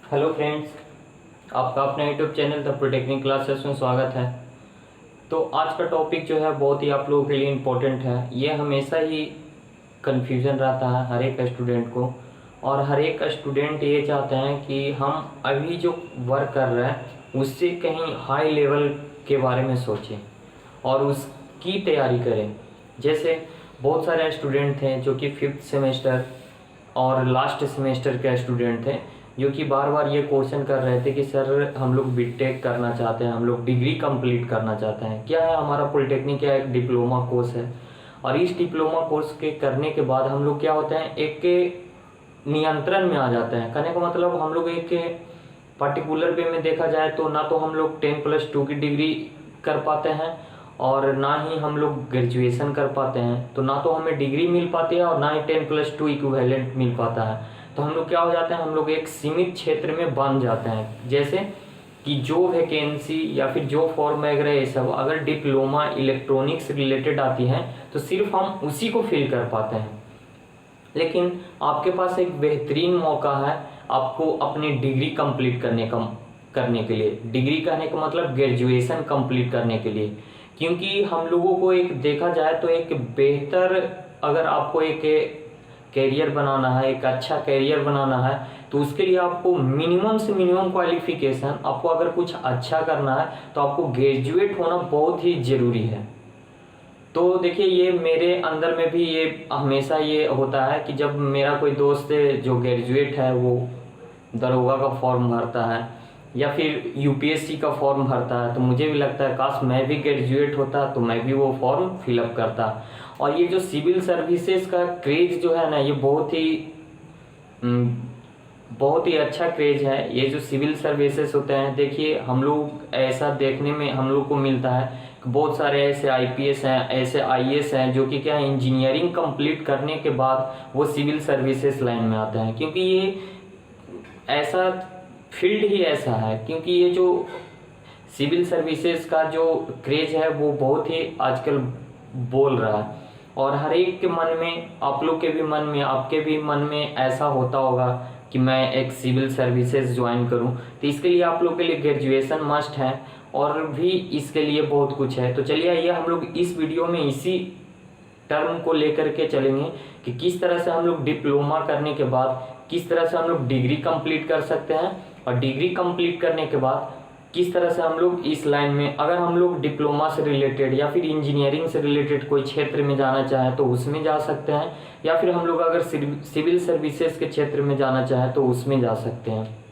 Hello friends, आपका अपने YouTube channel the polytechnic classes में स्वागत है। तो आज का टॉपिक जो है बहुत ही आप लोगों के लिए इम्पोर्टेंट है। ये हमेशा ही कन्फ्यूज़न रहता है हर एक स्टूडेंट को, और हर एक स्टूडेंट ये चाहते हैं कि हम अभी जो वर्क कर रहे हैं उससे कहीं हाई लेवल के बारे में सोचें और उसकी तैयारी करें। जैसे बहुत सारे स्टूडेंट थे जो कि 5th सेमेस्टर और लास्ट सेमेस्टर के स्टूडेंट थे, जो कि बार बार ये क्वेश्चन कर रहे थे कि सर हम लोग बीटेक करना चाहते हैं, हम लोग डिग्री कंप्लीट करना चाहते हैं। क्या है, हमारा पॉलिटेक्निक का एक डिप्लोमा कोर्स है और इस डिप्लोमा कोर्स के करने के बाद हम लोग क्या होते हैं, एक के नियंत्रण में आ जाते हैं। कहने का मतलब हम लोग एक पर्टिकुलर वे में देखा जाए तो ना तो हम लोग 10+2 की डिग्री कर पाते हैं और ना ही हम लोग ग्रेजुएशन कर पाते हैं। तो ना तो हमें डिग्री मिल पाती है और ना ही 10+2 इक्विवेलेंट मिल पाता है। तो हम लोग क्या हो जाते हैं, हम लोग एक सीमित क्षेत्र में बंध जाते हैं। जैसे कि जो वैकेंसी या फिर जो फॉर्म वगैरह ये सब अगर डिप्लोमा इलेक्ट्रॉनिक्स रिलेटेड आती हैं तो सिर्फ हम उसी को फिल कर पाते हैं। लेकिन आपके पास एक बेहतरीन मौका है आपको अपनी डिग्री कंप्लीट करने के लिए। डिग्री कहने का मतलब ग्रेजुएशन कंप्लीट करने के लिए, क्योंकि हम लोगों को एक देखा जाए तो एक बेहतर, अगर आपको एक कैरियर बनाना है, एक अच्छा कैरियर बनाना है, तो उसके लिए आपको मिनिमम से मिनिमम क्वालिफिकेशन, आपको अगर कुछ अच्छा करना है तो आपको ग्रेजुएट होना बहुत ही ज़रूरी है। तो देखिए, ये मेरे अंदर में भी ये हमेशा ये होता है कि जब मेरा कोई दोस्त जो ग्रेजुएट है वो दरोगा का फॉर्म भरता है या फिर यूपीएससी का फॉर्म भरता है, तो मुझे भी लगता है काश मैं भी ग्रेजुएट होता तो मैं भी वो फॉर्म फिलअप करता। और ये जो सिविल सर्विसेज का क्रेज जो है ना, ये बहुत ही अच्छा क्रेज है। ये जो सिविल सर्विसेज होते हैं, देखिए हम लोग ऐसा देखने में हम लोग को मिलता है कि बहुत सारे ऐसे आईपीएस हैं, ऐसे आईएएस हैं जो कि क्या है, इंजीनियरिंग कंप्लीट करने के बाद वो सिविल सर्विसेज लाइन में आते हैं। क्योंकि ये ऐसा फील्ड ही ऐसा है, क्योंकि ये जो सिविल सर्विसेज का जो क्रेज है वो बहुत ही आजकल बोल रहा है। और हर एक के मन में, आप लोग के भी मन में, आपके भी मन में ऐसा होता होगा कि मैं एक सिविल सर्विसेज ज्वाइन करूं। तो इसके लिए आप लोग के लिए ग्रेजुएशन मस्ट है और भी इसके लिए बहुत कुछ है। तो चलिए आइए हम लोग इस वीडियो में इसी टर्म को लेकर के चलेंगे कि किस तरह से हम लोग डिप्लोमा करने के बाद किस तरह से हम लोग डिग्री कंप्लीट कर सकते हैं, और डिग्री कंप्लीट करने के बाद किस तरह से हम लोग इस लाइन में, अगर हम लोग डिप्लोमा से रिलेटेड या फिर इंजीनियरिंग से रिलेटेड कोई क्षेत्र में जाना चाहें तो उसमें जा सकते हैं, या फिर हम लोग अगर सिविल सर्विसेज के क्षेत्र में जाना चाहें तो उसमें जा सकते हैं।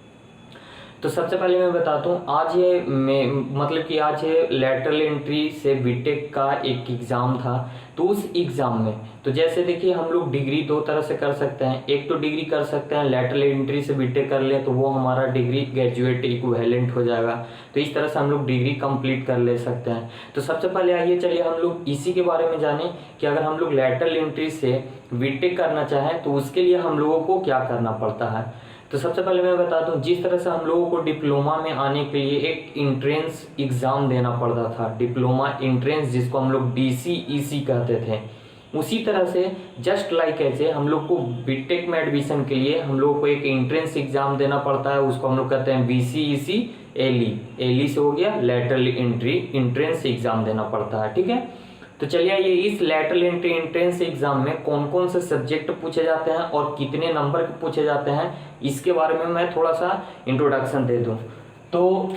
तो सबसे पहले मैं बताता हूँ, आज ये मतलब कि आज ये लैटरल एंट्री से बीटेक का एक एग्ज़ाम था। तो उस एग्ज़ाम में तो जैसे देखिए, हम लोग डिग्री दो तरह से कर सकते हैं। एक तो डिग्री कर सकते हैं लैटरल एंट्री से बीटेक कर ले तो वो हमारा डिग्री ग्रेजुएट इक्विवेलेंट हो जाएगा। तो इस तरह से हम लोग डिग्री कंप्लीट कर ले सकते हैं। तो सबसे पहले आइए चलिए हम लोग इसी के बारे में जानें कि अगर हम लोग लैटरल एंट्री से बीटेक करना चाहें तो उसके लिए हम लोगों को क्या करना पड़ता है। तो सबसे पहले मैं बता दूं, जिस तरह से हम लोगों को डिप्लोमा में आने के लिए एक इंट्रेंस एग्ज़ाम देना पड़ता था, डिप्लोमा इंट्रेंस, जिसको हम लोग डीसीईसी कहते थे, उसी तरह से जस्ट लाइक ऐसे हम लोग को बीटेक में एडमिशन के लिए हम लोगों को एक इंट्रेंस एग्ज़ाम देना पड़ता है। उसको हम लोग कहते हैं बीसीईसी एली। एली से हो गया लैटरल एंट्री, इंट्रेंस एग्ज़ाम देना पड़ता है। ठीक है, तो चलिए ये इस लैटरल एंट्री एंट्रेंस एग्जाम में कौन कौन से सब्जेक्ट पूछे जाते हैं और कितने नंबर के पूछे जाते हैं, इसके बारे में मैं थोड़ा सा इंट्रोडक्शन दे दूं। तो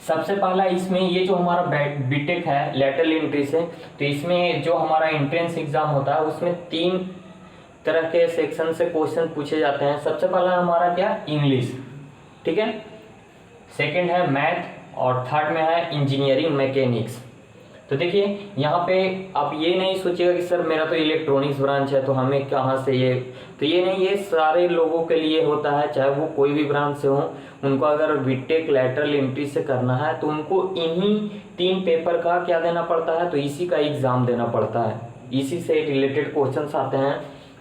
सबसे पहला इसमें ये जो हमारा बीटेक है लैटरल एंट्री से, तो इसमें जो हमारा एंट्रेंस एग्जाम होता है उसमें 3 तरह के सेक्शन से क्वेश्चन पूछे जाते हैं। सबसे पहला हमारा क्या, इंग्लिश, ठीक है, सेकेंड है मैथ और थर्ड में है इंजीनियरिंग मैकेनिक्स। तो देखिए यहाँ पे आप ये नहीं सोचिएगा कि सर मेरा तो इलेक्ट्रॉनिक्स ब्रांच है तो हमें कहाँ से ये, तो ये नहीं, ये सारे लोगों के लिए होता है, चाहे वो कोई भी ब्रांच से हो। उनको अगर बीटेक लैटरल एंट्री से करना है तो उनको इन्हीं 3 पेपर का क्या देना पड़ता है, तो इसी का एग्ज़ाम देना पड़ता है। इसी से रिलेटेड क्वेश्चंस आते हैं।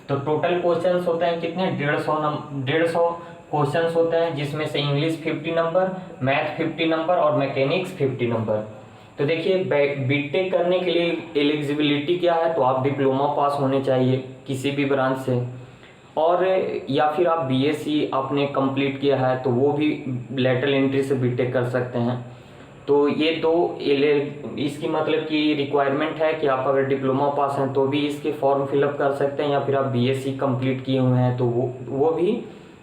तो टोटल क्वेश्चंस होते हैं कितने, 150 क्वेश्चंस होते हैं, जिसमें से इंग्लिश 50 नंबर, मैथ 50 नंबर और मैकेनिक्स 50 नंबर। तो देखिए बीटेक करने के लिए एलिजिबिलिटी क्या है, तो आप डिप्लोमा पास होने चाहिए किसी भी ब्रांच से, और या फिर आप बीएससी आपने कंप्लीट किया है तो वो भी लेटरल एंट्री से बीटेक कर सकते हैं। तो ये दो इसकी मतलब कि रिक्वायरमेंट है कि आप अगर डिप्लोमा पास हैं तो भी इसके फॉर्म फिलअप कर सकते हैं, या फिर आप बीएससी कंप्लीट किए हुए हैं तो वो भी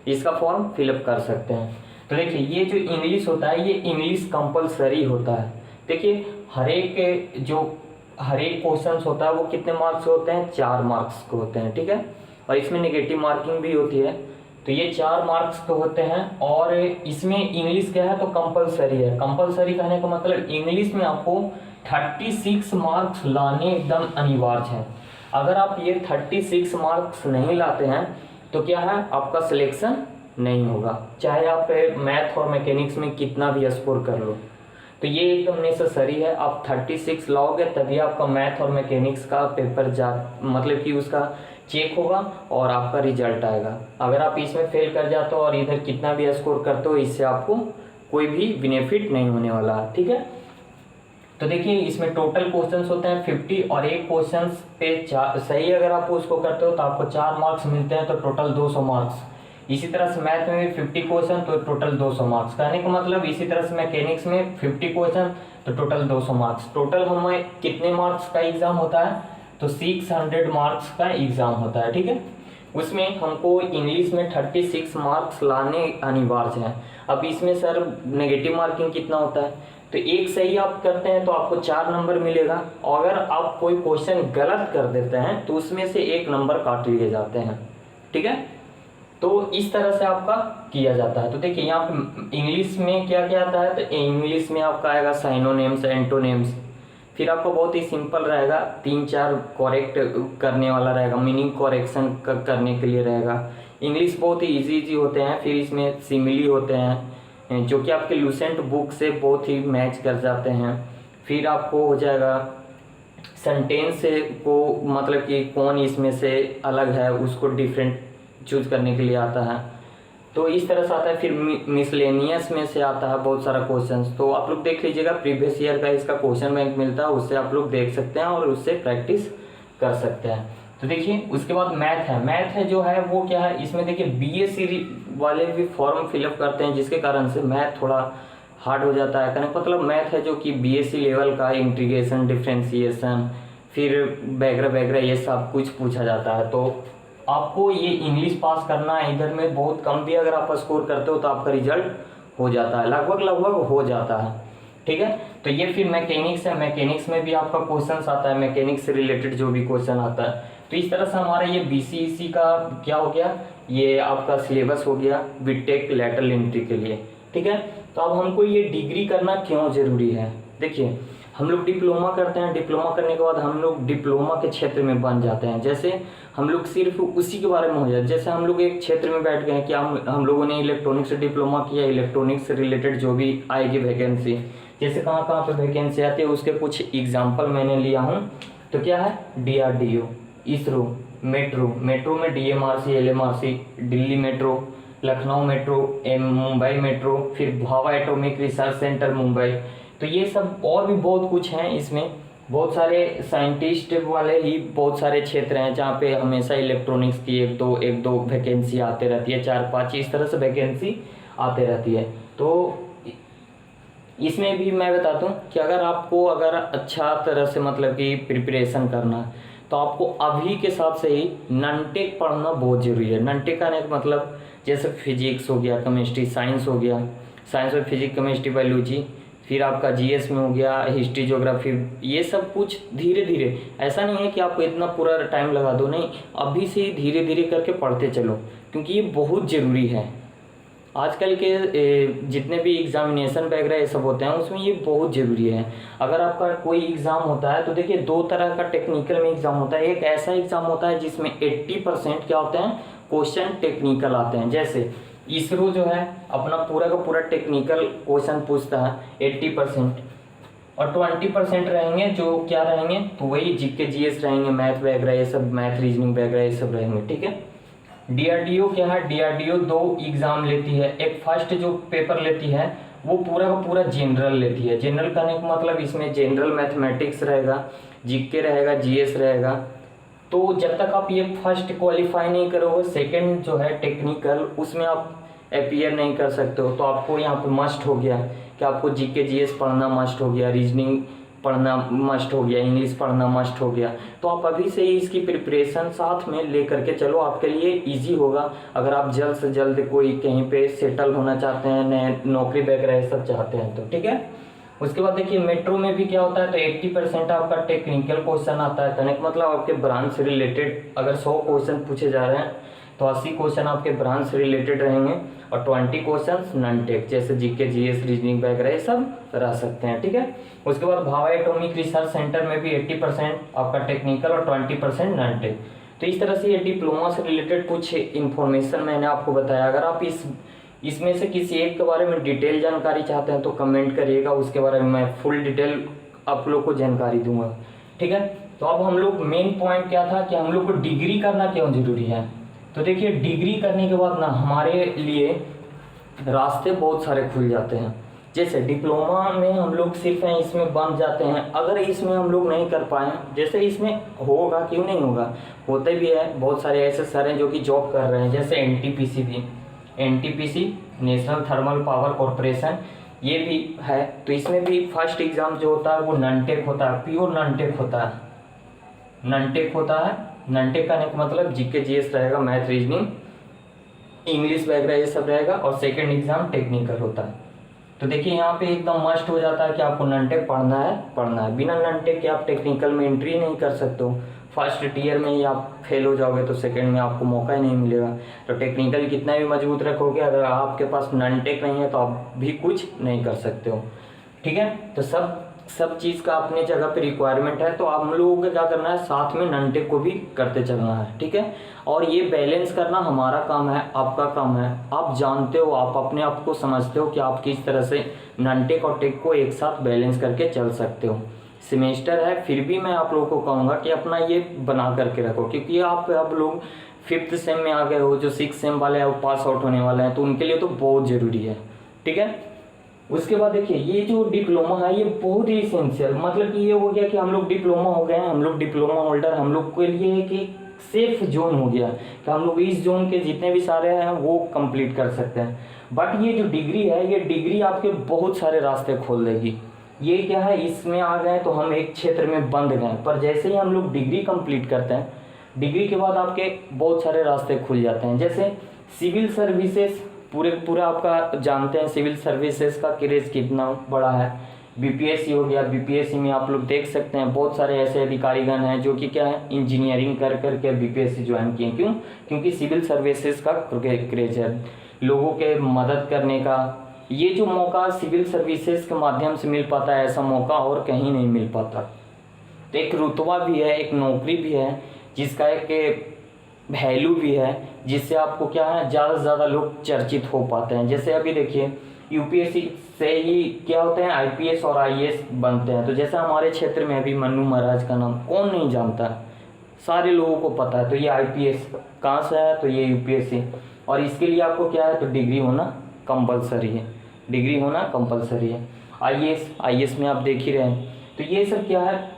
इसका फॉर्म फिलअप कर सकते हैं। तो देखिए ये जो इंग्लिश होता है ये इंग्लिश कंपलसरी होता है। देखिए हर एक क्वेश्चन होता है वो कितने मार्क्स होते हैं, 4 मार्क्स के होते हैं, ठीक है। और इसमें नेगेटिव मार्किंग भी होती है। तो ये 4 मार्क्स के होते हैं और इसमें इंग्लिश क्या है तो कंपलसरी है। कंपलसरी कहने का मतलब इंग्लिश में आपको 36 मार्क्स लाने एकदम अनिवार्य है। अगर आप ये 36 मार्क्स नहीं लाते हैं तो क्या है, आपका सिलेक्शन नहीं होगा, चाहे आप मैथ और मैकेनिक्स में कितना भी स्कोर कर लो। तो ये एकदम नेसेसरी है, आप 36 लाओगे तभी आपका मैथ और मैकेनिक्स का पेपर मतलब कि उसका चेक होगा और आपका रिजल्ट आएगा। अगर आप इसमें फेल कर जाते हो और इधर कितना भी स्कोर करते हो, इससे आपको कोई भी बेनिफिट नहीं होने वाला है, ठीक है। तो देखिए इसमें टोटल क्वेश्चंस होते हैं 50 और एक क्वेश्चन पे सही अगर आप उसको करते हो तो आपको 4 मार्क्स मिलते हैं, तो टोटल 200 मार्क्स। इसी तरह से मैथ में भी 50 क्वेश्चन तो टोटल 200 मार्क्स। कहने का मतलब इसी तरह से मैकेनिक्स में 50 क्वेश्चन तो टोटल 200 मार्क्स। टोटल हमें कितने मार्क्स का एग्जाम होता है तो 600 मार्क्स का एग्जाम होता है, ठीक है। उसमें हमको इंग्लिश में 36 मार्क्स लाने अनिवार्य हैं। अब इसमें सर नेगेटिव मार्किंग कितना होता है, तो एक सही आप करते हैं तो आपको 4 नंबर मिलेगा, और अगर आप कोई क्वेश्चन गलत कर देते हैं तो उसमें से 1 नंबर काट लिए जाते हैं, ठीक है। तो इस तरह से आपका किया जाता है। तो देखिए यहाँ पे इंग्लिश में क्या क्या आता है, तो इंग्लिश में आपका आएगा साइनोनेम्स, एंटोनेम्स। फिर आपको बहुत ही सिंपल रहेगा, 3-4 करेक्ट करने वाला रहेगा, मीनिंग करेक्शन करने के लिए रहेगा। इंग्लिश बहुत ही इजी होते हैं। फिर इसमें सिमिली होते हैं जो कि आपके लूसेंट बुक से बहुत ही मैच कर जाते हैं। फिर आपको हो जाएगा सेंटेंस को मतलब कि कौन इसमें से अलग है उसको डिफरेंट चूज करने के लिए आता है, तो इस तरह से आता है। फिर मिसलेनियस में से आता है बहुत सारा क्वेश्चंस, तो आप लोग देख लीजिएगा प्रीवियस ईयर का इसका क्वेश्चन बैंक मिलता है, उससे आप लोग देख सकते हैं और उससे प्रैक्टिस कर सकते हैं। तो देखिए उसके बाद मैथ है। मैथ है जो है वो क्या है, इसमें देखिए बीएससी वाले भी फॉर्म फिलअप करते हैं, जिसके कारण से मैथ थोड़ा हार्ड हो जाता है। कहने का मतलब मैथ है जो कि बीएससी लेवल का इंटीग्रेशन, डिफ्रेंसिएशन, फिर वगैरह वगैरह ये सब कुछ पूछा जाता है। तो आपको ये इंग्लिश पास करना है, इधर में बहुत कम भी अगर आप स्कोर करते हो तो आपका रिजल्ट हो जाता है, लगभग हो जाता है, ठीक है। तो ये फिर मैकेनिक्स है। मैकेनिक्स में भी आपका क्वेश्चन आता है, मैकेनिक्स से रिलेटेड जो भी क्वेश्चन आता है। तो इस तरह से हमारा ये बीसीईसी का क्या हो गया, ये आपका सिलेबस हो गया बीटेक लैटरल एंट्री के लिए, ठीक है। तो अब हमको ये डिग्री करना क्यों जरूरी है, देखिए हम लोग डिप्लोमा करते हैं, डिप्लोमा करने के बाद हम लोग डिप्लोमा के क्षेत्र में बन जाते हैं। जैसे हम लोग सिर्फ उसी के बारे में हो जाए, जैसे हम लोग एक क्षेत्र में बैठ गए हैं कि हम लोगों ने इलेक्ट्रॉनिक्स से डिप्लोमा किया, इलेक्ट्रॉनिक्स से रिलेटेड जो भी आएगी वैकेंसी, जैसे कहाँ कहाँ पे वैकेंसी आती है उसके कुछ एग्जाम्पल मैंने लिया हूँ। तो क्या है, DRDO, इसरो, मेट्रो में DMRC, LMRC, Delhi metro, Lucknow metro, Mumbai metro, फिर Bhabha atomic research centre Mumbai. तो ये सब और भी बहुत कुछ हैं, इसमें बहुत सारे साइंटिस्ट वाले ही बहुत सारे क्षेत्र हैं जहाँ पे हमेशा इलेक्ट्रॉनिक्स की एक दो वैकेंसी आते रहती है, 4-5 इस तरह से वैकेंसी आते रहती है। तो इसमें भी मैं बताता हूँ कि अगर अच्छा तरह से मतलब कि प्रिपरेशन करना है तो आपको अभी के साथ से ही नॉनटेक पढ़ना बहुत ज़रूरी है। नॉनटेक का मतलब जैसे फिजिक्स हो गया, केमिस्ट्री, साइंस हो गया, साइंस में फिजिक्स, केमिस्ट्री, बायोलॉजी, फिर आपका जीएस में हो गया हिस्ट्री, ज्योग्राफी, ये सब कुछ धीरे धीरे, ऐसा नहीं है कि आपको इतना पूरा टाइम लगा दो, नहीं, अभी से ही धीरे धीरे करके पढ़ते चलो, क्योंकि ये बहुत ज़रूरी है। आजकल के जितने भी एग्जामिनेशन वगैरह ये सब होते हैं उसमें ये बहुत ज़रूरी है। अगर आपका कोई एग्ज़ाम होता है तो देखिए 2 तरह का टेक्निकल में एग्ज़ाम होता है। एक ऐसा एग्ज़ाम होता है जिसमें 80% क्या होते हैं, क्वेश्चन टेक्निकल आते हैं। जैसे इसरो जो है अपना पूरा का पूरा टेक्निकल क्वेश्चन पूछता है 80%, और 20% रहेंगे जो क्या रहेंगे, तो वही जीके जीएस रहेंगे, मैथ वगैरह ये सब, मैथ रीजनिंग वगैरह ये सब रहेंगे, ठीक है। DRDO क्या है, DRDO 2 एग्जाम लेती है। एक फर्स्ट जो पेपर लेती है वो पूरा का पूरा जनरल लेती है। जनरल करने का मतलब इसमें जनरल मैथमेटिक्स रहेगा, जीके रहेगा, जीएस रहेगा, तो जब तक आप ये फर्स्ट क्वालिफाई नहीं करोगे, सेकंड जो है टेक्निकल, उसमें आप अपीयर नहीं कर सकते हो। तो आपको यहाँ पे मस्ट हो गया कि आपको जीके जीएस पढ़ना मस्ट हो गया, रीजनिंग पढ़ना मस्ट हो गया, इंग्लिश पढ़ना मस्ट हो गया। तो आप अभी से ही इसकी प्रिपरेशन साथ में ले करके चलो, आपके लिए इजी होगा। अगर आप जल्द से जल्द कोई कहीं पे सेटल होना चाहते हैं, नए नौकरी वगैरह सब चाहते हैं तो ठीक है। उसके बाद देखिए मेट्रो में भी क्या होता है, तो 80% आपका टेक्निकल क्वेश्चन आता है। कहने का मतलब आपके ब्रांच से रिलेटेड अगर 100 क्वेश्चन पूछे जा रहे हैं तो 80 क्वेश्चन आपके ब्रांच से रिलेटेड रहेंगे और 20 क्वेश्चन नॉन टेक जैसे जीके जीएस रीजनिंग वगैरह ये सब रह सकते हैं, ठीक है। उसके बाद भाभा एटॉमिक रिसर्च सेंटर में भी 80% आपका टेक्निकल और 20% नॉन टेक। तो इस तरह से ये डिप्लोमा से रिलेटेड कुछ इन्फॉर्मेशन मैंने आपको बताया। अगर आप इसमें से किसी एक के बारे में डिटेल जानकारी चाहते हैं तो कमेंट करिएगा, उसके बारे में मैं फुल डिटेल आप लोग को जानकारी दूंगा, ठीक है। तो अब हम लोग मेन पॉइंट क्या था कि हम लोग को डिग्री करना क्यों जरूरी है। तो देखिए डिग्री करने के बाद ना हमारे लिए रास्ते बहुत सारे खुल जाते हैं। जैसे डिप्लोमा में हम लोग सिर्फ हैं इसमें बंद जाते हैं, अगर इसमें हम लोग नहीं कर पाए, जैसे इसमें होगा क्यों नहीं होगा, होते भी है। बहुत सारे ऐसे सर हैं जो कि जॉब कर रहे हैं, जैसे एनटीपीसी भी, NTPC national thermal power corporation ये भी है। तो इसमें भी फर्स्ट एग्जाम जो होता है वो नॉन टेक होता है, प्योर नॉन टेक होता है, नॉन टेक होता है। नॉन टेक का मतलब जीके जीएस रहेगा, मैथ रीजनिंग इंग्लिश वगैरह ये सब रहेगा, और सेकंड एग्जाम टेक्निकल होता है। तो देखिए यहाँ पे एकदम मस्ट हो जाता है कि आपको नॉन टेक पढ़ना है। बिना नॉन टेक के आप टेक्निकल में एंट्री नहीं कर सकते हो। फर्स्ट ईयर में ही आप फेल हो जाओगे तो सेकंड में आपको मौका ही नहीं मिलेगा। तो टेक्निकल कितना भी मजबूत रखोगे, अगर आपके पास नॉन टेक नहीं है तो आप भी कुछ नहीं कर सकते हो, ठीक है। तो सब चीज़ का अपने जगह पे रिक्वायरमेंट है। तो आप लोगों को क्या करना है, साथ में नॉन टेक को भी करते चलना है, ठीक है। और ये बैलेंस करना हमारा काम है, आपका काम है। आप जानते हो, आप अपने आप को समझते हो कि आप किस तरह से नॉन टेक और टेक को एक साथ बैलेंस करके चल सकते हो। सेमेस्टर है फिर भी मैं आप लोगों को कहूँगा कि अपना ये बना करके रखो, क्योंकि आप लोग 5th सेम में आ गए हो, जो 6th सेम वाले हैं वो पास आउट होने वाले हैं, तो उनके लिए तो बहुत ज़रूरी है, ठीक है। उसके बाद देखिए ये जो डिप्लोमा है ये बहुत ही इसेंशियल, मतलब कि ये हो गया कि हम लोग डिप्लोमा हो गए हैं, हम लोग डिप्लोमा होल्डर, हम लोग के लिए कि सेफ जोन हो गया कि हम लोग इस जोन के जितने भी सारे हैं वो कंप्लीट कर सकते हैं। बट ये जो डिग्री है, ये डिग्री आपके बहुत सारे रास्ते खोल देगी। ये क्या है, इसमें आ गए तो हम एक क्षेत्र में बंद गए, पर जैसे ही हम लोग डिग्री कंप्लीट करते हैं, डिग्री के बाद आपके बहुत सारे रास्ते खुल जाते हैं। जैसे सिविल सर्विसेज पूरा आपका जानते हैं, सिविल सर्विसेज का क्रेज कितना बड़ा है। बीपीएससी हो गया, बीपीएससी में आप लोग देख सकते हैं बहुत सारे ऐसे अधिकारीगण हैं जो कि क्या है, इंजीनियरिंग कर करके बीपीएससी ज्वाइन किए। क्यों? क्योंकि सिविल सर्विसेज का क्रेज है, लोगों के मदद करने का। ये जो मौका सिविल सर्विसेज के माध्यम से मिल पाता है, ऐसा मौका और कहीं नहीं मिल पाता। तो एक रुतबा भी है, एक नौकरी भी है, जिसका एक वैल्यू भी है, जिससे आपको क्या है, ज़्यादा से ज़्यादा लोग चर्चित हो पाते हैं। जैसे अभी देखिए यूपीएससी से ही क्या होते हैं, आईपीएस और आईएएस बनते हैं। तो जैसे हमारे क्षेत्र में अभी मन्नू महाराज का नाम कौन नहीं जानता है, सारे लोगों को पता है। तो ये आईपीएस कहाँ से है, तो ये यूपीएससी। और इसके लिए आपको क्या है, तो डिग्री होना कंपलसरी है, डिग्री होना कंपलसरी है। आईएएस में आप देख ही रहे हैं। तो ये सब क्या है,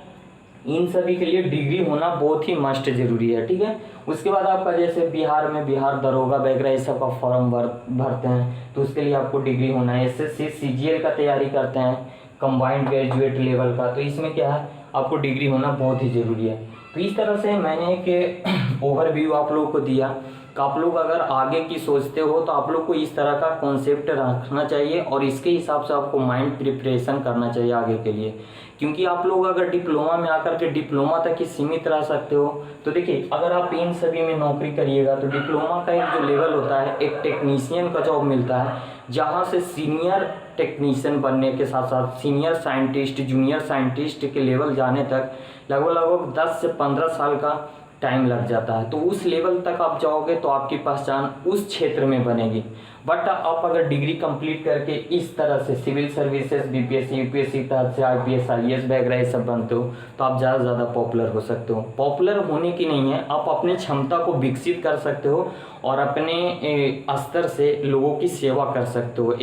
इन सभी के लिए डिग्री होना बहुत ही मस्ट जरूरी है, ठीक है। उसके बाद आपका जैसे बिहार में बिहार दरोगा वगैरह ये सब का फॉर्म भरते हैं, तो उसके लिए आपको डिग्री होना है। एसएससी सीजीएल का तैयारी करते हैं, कंबाइंड ग्रेजुएट लेवल का, तो इसमें क्या है, आपको डिग्री होना बहुत ही ज़रूरी है। तो इस तरह से मैंने एक ओवरव्यू आप लोगों को दिया कि आप लोग अगर आगे की सोचते हो तो आप लोग को इस तरह का कॉन्सेप्ट रखना चाहिए और इसके हिसाब से आपको माइंड प्रिपरेशन करना चाहिए आगे के लिए। क्योंकि आप लोग अगर डिप्लोमा में आकर के डिप्लोमा तक ही सीमित रह सकते हो, तो देखिए अगर आप इन सभी में नौकरी करिएगा तो डिप्लोमा का एक जो लेवल होता है, एक टेक्नीशियन का जॉब मिलता है, जहाँ से सीनियर टेक्नीशियन बनने के साथ साथ सीनियर साइंटिस्ट, जूनियर साइंटिस्ट के लेवल जाने तक लगभग 10 से 15 साल का टाइम लग जाता है। तो उस लेवल तक आप जाओगे तो आपकी पहचान उस क्षेत्र में बनेगी। बट आप अगर डिग्री कंप्लीट करके इस तरह से सिविल सर्विसेज, बीपीएससी, यूपीएससी तहत से आईपीएस, आईएएस वगैरह ये सब बनते हो तो आप ज़्यादा से ज़्यादा पॉपुलर हो सकते हो। पॉपुलर होने की नहीं है, आप अपनी क्षमता को विकसित कर सकते हो और अपने स्तर से लोगों की सेवा कर सकते हो।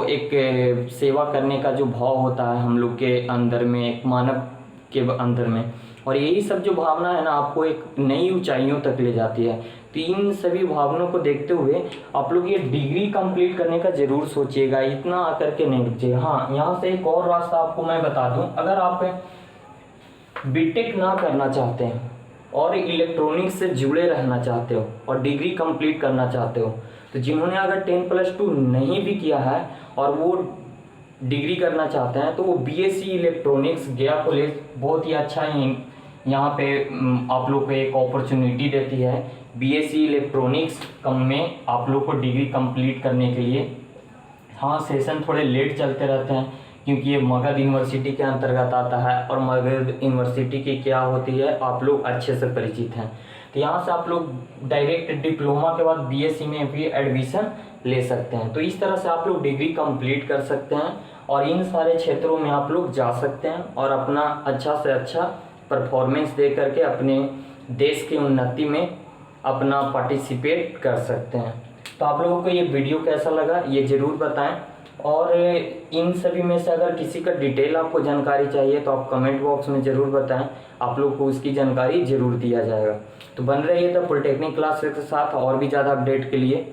एक सेवा करने का जो भाव होता है हम लोग के अंदर में, एक मानव के अंदर में, और यही सब जो भावना है ना आपको एक नई ऊंचाइयों तक ले जाती है। तो इन सभी भावनाओं को देखते हुए आप लोग ये डिग्री कंप्लीट करने का जरूर सोचिएगा, इतना आकर के नहीं रुकिएगा। हाँ, यहाँ से एक और रास्ता आपको मैं बता दूं, अगर आप बीटेक ना करना चाहते हैं और इलेक्ट्रॉनिक्स से जुड़े रहना चाहते हो और डिग्री कंप्लीट करना चाहते हो, तो जिन्होंने अगर 10+2 नहीं भी किया है और वो डिग्री करना चाहते हैं तो वो बीएससी इलेक्ट्रॉनिक्स गया कॉलेज बहुत ही अच्छा ही यहाँ पे आप लोग को एक अपॉर्चुनिटी देती है बीएससी इलेक्ट्रॉनिक्स कम में आप लोग को डिग्री कंप्लीट करने के लिए। हाँ, सेशन थोड़े लेट चलते रहते हैं क्योंकि ये मगध यूनिवर्सिटी के अंतर्गत आता है और मगध यूनिवर्सिटी की क्या होती है आप लोग अच्छे से परिचित हैं। तो यहाँ से आप लोग डायरेक्ट डिप्लोमा के बाद बीएससी में भी एडमिशन ले सकते हैं। तो इस तरह से आप लोग डिग्री कंप्लीट कर सकते हैं और इन सारे क्षेत्रों में आप लोग जा सकते हैं और अपना अच्छा से अच्छा परफॉर्मेंस दे करके अपने देश की उन्नति में अपना पार्टिसिपेट कर सकते हैं। तो आप लोगों को ये वीडियो कैसा लगा ये ज़रूर बताएं, और इन सभी में से अगर किसी का डिटेल आपको जानकारी चाहिए तो आप कमेंट बॉक्स में ज़रूर बताएं, आप लोग को उसकी जानकारी ज़रूर दिया जाएगा। तो बन रहिए द पॉलिटेक्निक क्लास के साथ और भी ज़्यादा अपडेट के लिए।